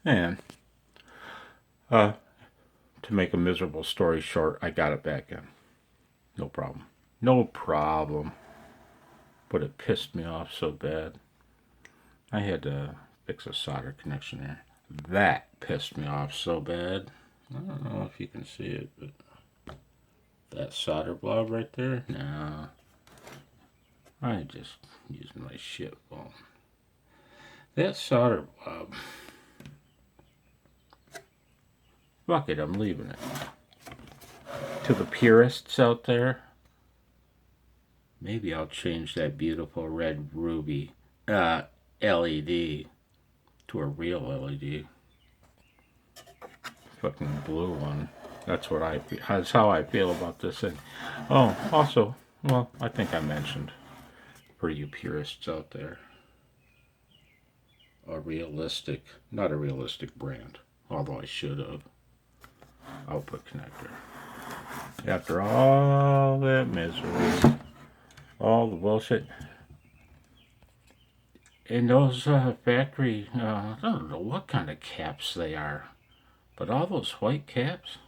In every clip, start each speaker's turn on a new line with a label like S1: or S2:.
S1: And to make a miserable story short, I got it back in. No problem. No problem. But it pissed me off so bad. I had to fix a solder connection there. That pissed me off so bad. I don't know if you can see it, but that solder blob right there? No. I just used my shit phone. That solder blob. Fuck it, I'm leaving it. To the purists out there, maybe I'll change that beautiful red ruby LED to a real LED. Fucking blue one. That's how I feel about this thing. Oh, also, well, I think I mentioned for you purists out there, not a realistic brand, although I should have. Output connector. After all that misery, all the bullshit, and those factory, I don't know what kind of caps they are, but all those white caps,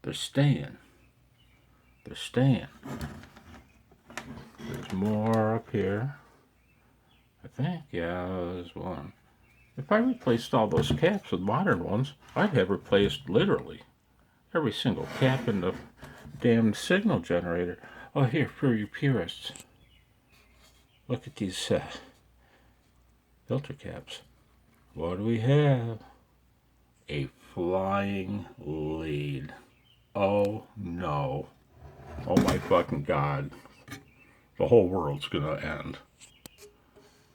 S1: they're staying. They're staying. There's more up here. I think, yeah, there's one. If I replaced all those caps with modern ones, I'd have replaced literally every single cap in the damn signal generator. Oh, here, for you purists. Look at these filter caps. What do we have? A flying lead. Oh, no. Oh, my fucking God. The whole world's gonna end.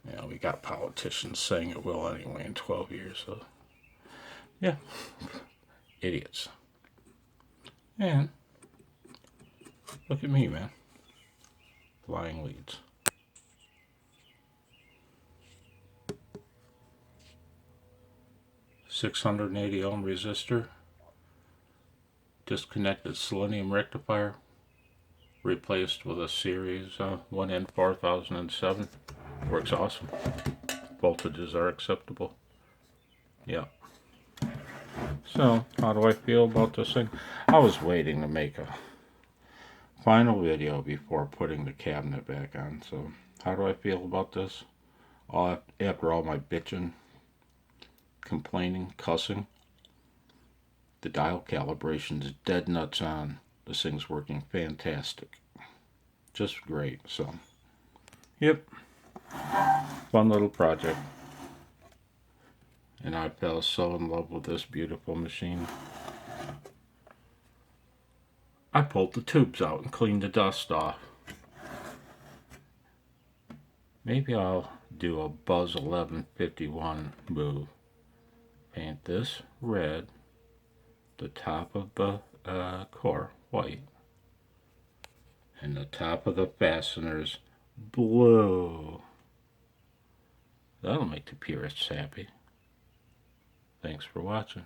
S1: Yeah, we got politicians saying it will anyway in 12 years, so. Yeah. Idiots. And look at me, man. Flying leads. .680 ohm resistor. Disconnected selenium rectifier. Replaced with a series 1N 4007. Works awesome. Voltages are acceptable. Yeah. So, how do I feel about this thing? I was waiting to make a final video before putting the cabinet back on. So, how do I feel about this? After all my bitching, complaining, cussing, the dial calibration is dead nuts on. This thing's working fantastic. Just great. So, yep. Fun little project. And I fell so in love with this beautiful machine. I pulled the tubes out and cleaned the dust off. Maybe I'll do a Buzz 1151 move. Paint this red, the top of the core white, and the top of the fasteners blue. That'll make the purists happy. Thanks for watching.